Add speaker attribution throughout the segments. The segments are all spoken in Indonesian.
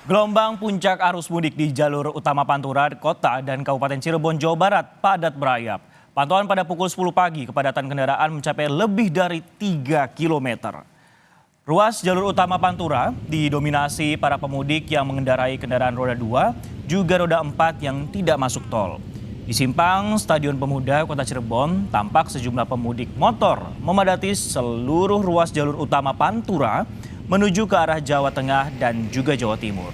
Speaker 1: Gelombang puncak arus mudik di jalur utama Pantura, Kota dan Kabupaten Cirebon, Jawa Barat padat berayap. Pantauan pada pukul 10 pagi, kepadatan kendaraan mencapai lebih dari 3 kilometer. Ruas jalur utama Pantura didominasi para pemudik yang mengendarai kendaraan roda 2, juga roda 4 yang tidak masuk tol. Di simpang Stadion Pemuda Kota Cirebon, tampak sejumlah pemudik motor memadati seluruh ruas jalur utama Pantura menuju ke arah Jawa Tengah dan juga Jawa Timur.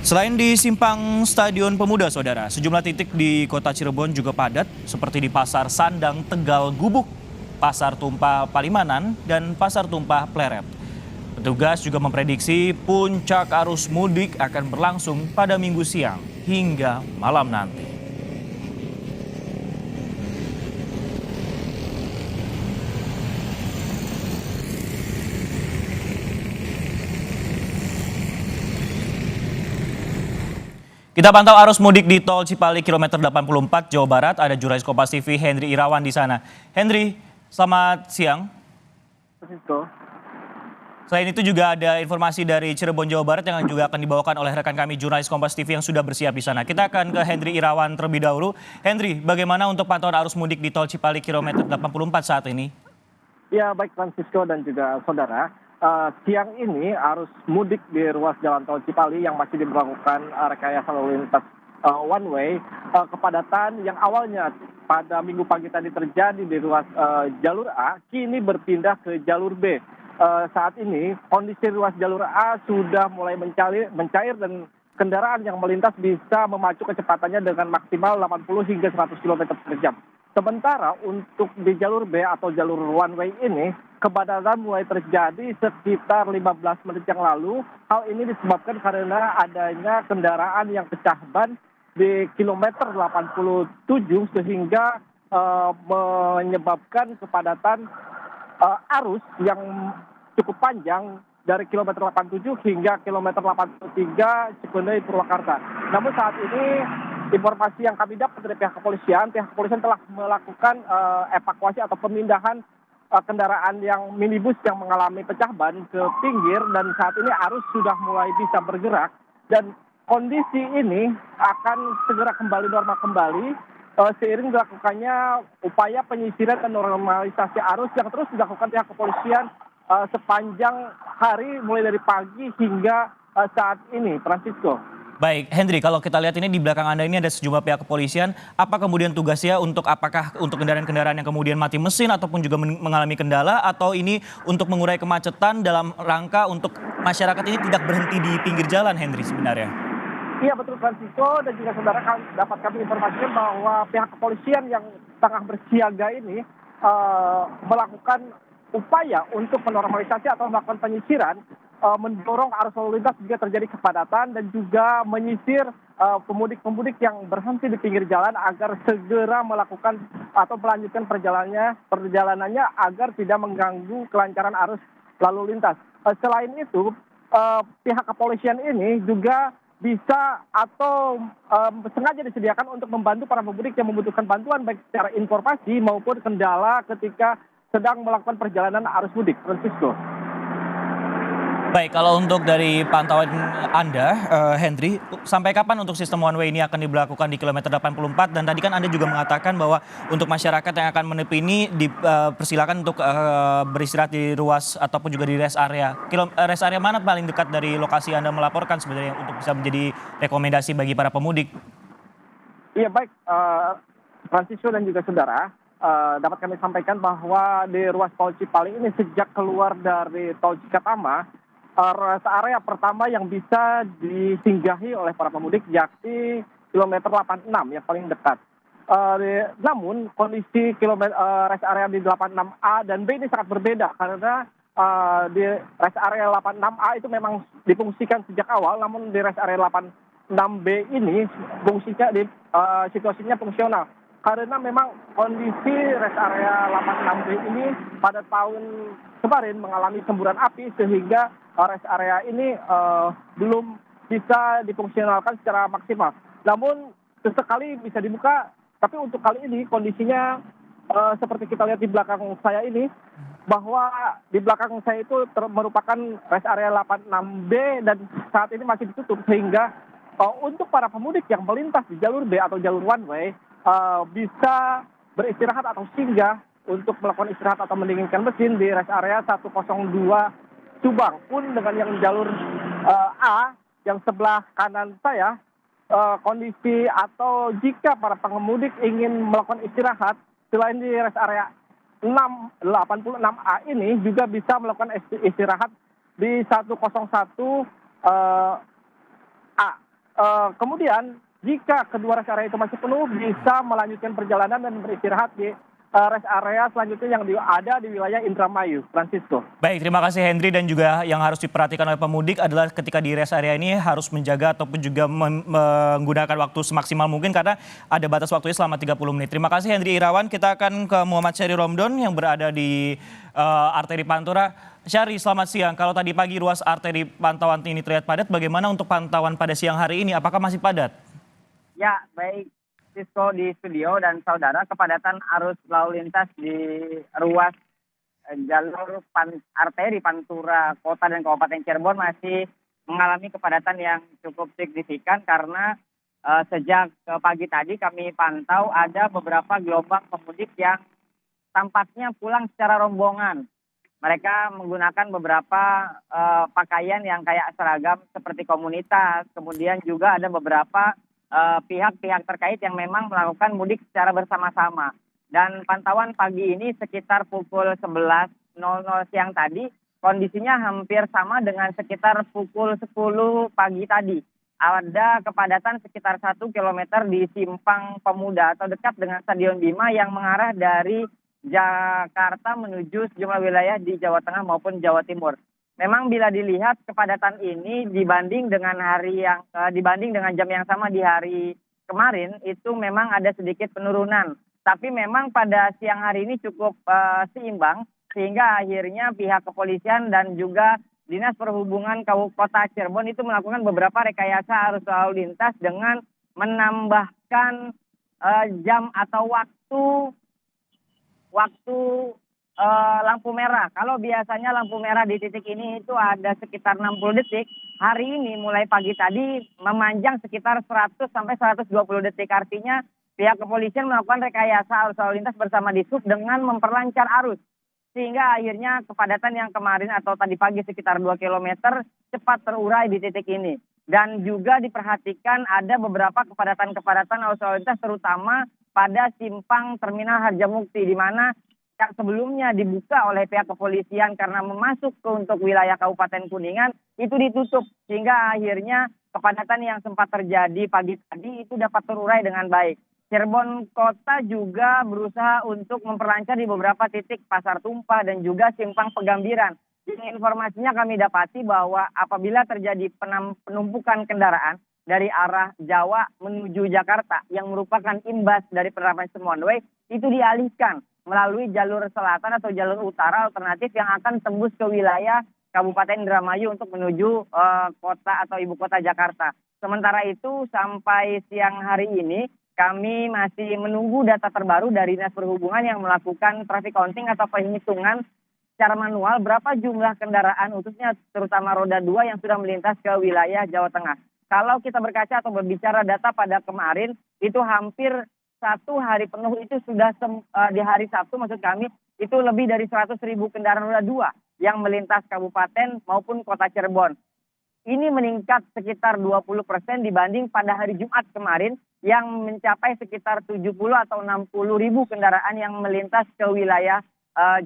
Speaker 1: Selain di simpang Stadion Pemuda, Saudara, sejumlah titik di Kota Cirebon juga padat seperti di Pasar Sandang Tegal Gubuk, Pasar Tumpah Palimanan, dan Pasar Tumpah Pleret. Petugas juga memprediksi puncak arus mudik akan berlangsung pada Minggu siang hingga malam nanti. Kita pantau arus mudik di Tol Cipali kilometer 84 Jawa Barat. Ada jurnalis Kompas TV Henry Irawan di sana. Henry, selamat siang.
Speaker 2: Francisco.
Speaker 1: Selain itu juga ada informasi dari Cirebon Jawa Barat yang juga akan dibawakan oleh rekan kami jurnalis Kompas TV yang sudah bersiap di sana. Kita akan ke Henry Irawan terlebih dahulu. Henry, bagaimana untuk pantauan arus mudik di Tol Cipali kilometer 84 saat ini?
Speaker 2: Ya, baik Francisco dan juga saudara. Siang ini arus mudik di ruas jalan tol Cipali yang masih diberlakukan rekayasa lalu lintas one way, kepadatan yang awalnya pada minggu pagi tadi terjadi di ruas jalur A kini berpindah ke jalur B. Saat ini kondisi ruas jalur A sudah mulai mencair dan kendaraan yang melintas bisa memacu kecepatannya dengan maksimal 80 hingga 100 km per jam. Sementara untuk di jalur B atau jalur one way ini, kepadatan mulai terjadi sekitar 15 menit yang lalu. Hal ini disebabkan karena adanya kendaraan yang pecah ban di kilometer 87 sehingga menyebabkan kepadatan arus yang cukup panjang dari kilometer 87 hingga kilometer 83 Cikoneng Purwakarta. Namun saat ini informasi yang kami dapat dari pihak kepolisian telah melakukan evakuasi atau pemindahan kendaraan yang minibus yang mengalami pecah ban ke pinggir dan saat ini arus sudah mulai bisa bergerak dan kondisi ini akan segera kembali normal kembali seiring dilakukannya upaya penyisiran dan normalisasi arus yang terus dilakukan pihak kepolisian sepanjang hari mulai dari pagi hingga saat ini, Francisco.
Speaker 1: Baik, Henry, kalau kita lihat ini di belakang Anda ini ada sejumlah pihak kepolisian. Apa kemudian tugasnya apakah untuk kendaraan-kendaraan yang kemudian mati mesin ataupun juga mengalami kendala atau ini untuk mengurai kemacetan dalam rangka untuk masyarakat ini tidak berhenti di pinggir jalan, Henry sebenarnya?
Speaker 2: Iya betul Francisco dan juga saudara dapat kami informasikan bahwa pihak kepolisian yang tengah bersiaga ini melakukan upaya untuk menormalisasi atau melakukan penyisiran, mendorong arus lalu lintas jika terjadi kepadatan dan juga menyisir pemudik-pemudik yang berhenti di pinggir jalan agar segera melakukan atau melanjutkan perjalanannya agar tidak mengganggu kelancaran arus lalu lintas. Selain itu, pihak kepolisian ini juga bisa atau sengaja disediakan untuk membantu para pemudik yang membutuhkan bantuan baik secara informasi maupun kendala ketika sedang melakukan perjalanan arus mudik, Francisco.
Speaker 1: Baik, kalau untuk dari pantauan Anda, Henry, sampai kapan untuk sistem one way ini akan diberlakukan di kilometer 84? Dan tadi kan Anda juga mengatakan bahwa untuk masyarakat yang akan menepi ini dipersilakan untuk beristirahat di ruas ataupun juga di rest area. Rest area mana paling dekat dari lokasi Anda melaporkan sebenarnya untuk bisa menjadi rekomendasi bagi para pemudik?
Speaker 2: Iya baik, Francisco dan juga saudara. Dapat kami sampaikan bahwa di ruas tol Cipali ini sejak keluar dari tol Cikatama, rest area pertama yang bisa disinggahi oleh para pemudik yakni kilometer 86 yang paling dekat. Namun kondisi rest area di 86A dan B ini sangat berbeda karena di rest area 86A itu memang difungsikan sejak awal, namun di rest area 86B ini situasinya fungsional. Karena memang kondisi rest area 86B ini pada tahun kemarin mengalami semburan api sehingga rest area ini belum bisa difungsionalkan secara maksimal. Namun sesekali bisa dibuka, tapi untuk kali ini kondisinya seperti kita lihat di belakang saya ini bahwa di belakang saya itu merupakan rest area 86B dan saat ini masih ditutup sehingga untuk para pemudik yang melintas di jalur B atau jalur one way bisa beristirahat atau singgah untuk melakukan istirahat atau mendinginkan mesin di rest area 102 Subang. Pun dengan yang jalur A yang sebelah kanan saya, kondisi atau jika para pengemudi ingin melakukan istirahat selain di rest area 86A ini juga bisa melakukan istirahat di 101 A. Kemudian jika kedua rest area itu masih penuh, bisa melanjutkan perjalanan dan beristirahat di rest area selanjutnya yang ada di wilayah Indramayu, Francisco.
Speaker 1: Baik, terima kasih Hendri, dan juga yang harus diperhatikan oleh pemudik adalah ketika di rest area ini harus menjaga ataupun juga menggunakan waktu semaksimal mungkin karena ada batas waktunya selama 30 menit. Terima kasih Hendri Irawan. Kita akan ke Muhammad Syahri Romdon yang berada di arteri Pantura. Syahri, selamat siang. Kalau tadi pagi ruas arteri pantauan ini terlihat padat, bagaimana untuk pantauan pada siang hari ini? Apakah masih padat?
Speaker 3: Ya, baik. Sisko di studio dan saudara, kepadatan arus lalu lintas di ruas jalur arteri Pantura Kota dan Kabupaten Cirebon masih mengalami kepadatan yang cukup signifikan karena sejak pagi tadi kami pantau ada beberapa gelombang pemudik yang tampaknya pulang secara rombongan. Mereka menggunakan beberapa pakaian yang kayak seragam seperti komunitas, kemudian juga ada beberapa pihak-pihak terkait yang memang melakukan mudik secara bersama-sama. Dan pantauan pagi ini sekitar pukul 11.00 siang tadi, kondisinya hampir sama dengan sekitar pukul 10 pagi tadi. Ada kepadatan sekitar 1 km di Simpang Pemuda atau dekat dengan Stadion Bima yang mengarah dari Jakarta menuju sejumlah wilayah di Jawa Tengah maupun Jawa Timur. Memang bila dilihat kepadatan ini dibanding dengan jam yang sama di hari kemarin itu memang ada sedikit penurunan. Tapi memang pada siang hari ini cukup seimbang sehingga akhirnya pihak kepolisian dan juga Dinas Perhubungan Kota Cirebon itu melakukan beberapa rekayasa arus lalu lintas dengan menambahkan jam atau waktu lampu merah. Kalau biasanya lampu merah di titik ini itu ada sekitar 60 detik, hari ini mulai pagi tadi memanjang sekitar 100 sampai 120 detik. Artinya pihak kepolisian melakukan rekayasa arus lalu lintas bersama Dishub dengan memperlancar arus. Sehingga akhirnya kepadatan yang kemarin atau tadi pagi sekitar 2 km cepat terurai di titik ini. Dan juga diperhatikan ada beberapa kepadatan arus lalu lintas terutama pada simpang Terminal Harjamukti di mana yang sebelumnya dibuka oleh pihak kepolisian karena memasuk untuk wilayah Kabupaten Kuningan itu ditutup sehingga akhirnya kepadatan yang sempat terjadi pagi tadi itu dapat terurai dengan baik. Cirebon Kota juga berusaha untuk memperlancar di beberapa titik Pasar Tumpah dan juga Simpang Pegambiran. Jadi informasinya kami dapati bahwa apabila terjadi penumpukan kendaraan dari arah Jawa menuju Jakarta yang merupakan imbas dari penerapan sistem one way itu dialihkan melalui jalur selatan atau jalur utara alternatif yang akan tembus ke wilayah Kabupaten Indramayu untuk menuju kota atau ibu kota Jakarta. Sementara itu sampai siang hari ini kami masih menunggu data terbaru dari Dinas Perhubungan yang melakukan traffic counting atau penghitungan secara manual berapa jumlah kendaraan khususnya terutama roda 2 yang sudah melintas ke wilayah Jawa Tengah. Kalau kita berkaca atau berbicara data pada kemarin itu hampir 1 hari penuh itu sudah di hari Sabtu maksud kami itu lebih dari 100.000 kendaraan roda 2 yang melintas kabupaten maupun kota Cirebon. Ini meningkat sekitar 20% dibanding pada hari Jumat kemarin yang mencapai sekitar 70 atau 60.000 kendaraan yang melintas ke wilayah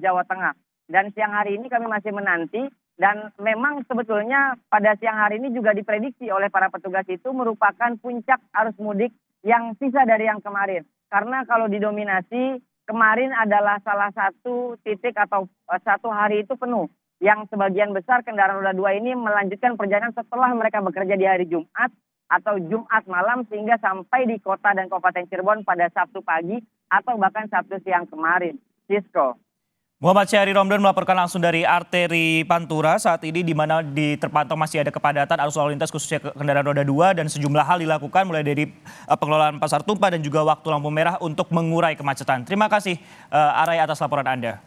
Speaker 3: Jawa Tengah. Dan siang hari ini kami masih menanti dan memang sebetulnya pada siang hari ini juga diprediksi oleh para petugas itu merupakan puncak arus mudik yang sisa dari yang kemarin. Karena kalau didominasi kemarin adalah salah satu titik atau satu hari itu penuh. Yang sebagian besar kendaraan roda 2 ini melanjutkan perjalanan setelah mereka bekerja di hari Jumat atau Jumat malam sehingga sampai di kota dan Kabupaten Cirebon pada Sabtu pagi atau bahkan Sabtu siang kemarin. Sisko.
Speaker 1: Muhammad Syahri Romdon melaporkan langsung dari arteri Pantura saat ini di mana terpantau masih ada kepadatan arus lalu lintas khususnya kendaraan roda 2 dan sejumlah hal dilakukan mulai dari pengelolaan Pasar Tumpah dan juga waktu lampu merah untuk mengurai kemacetan. Terima kasih Arai atas laporan Anda.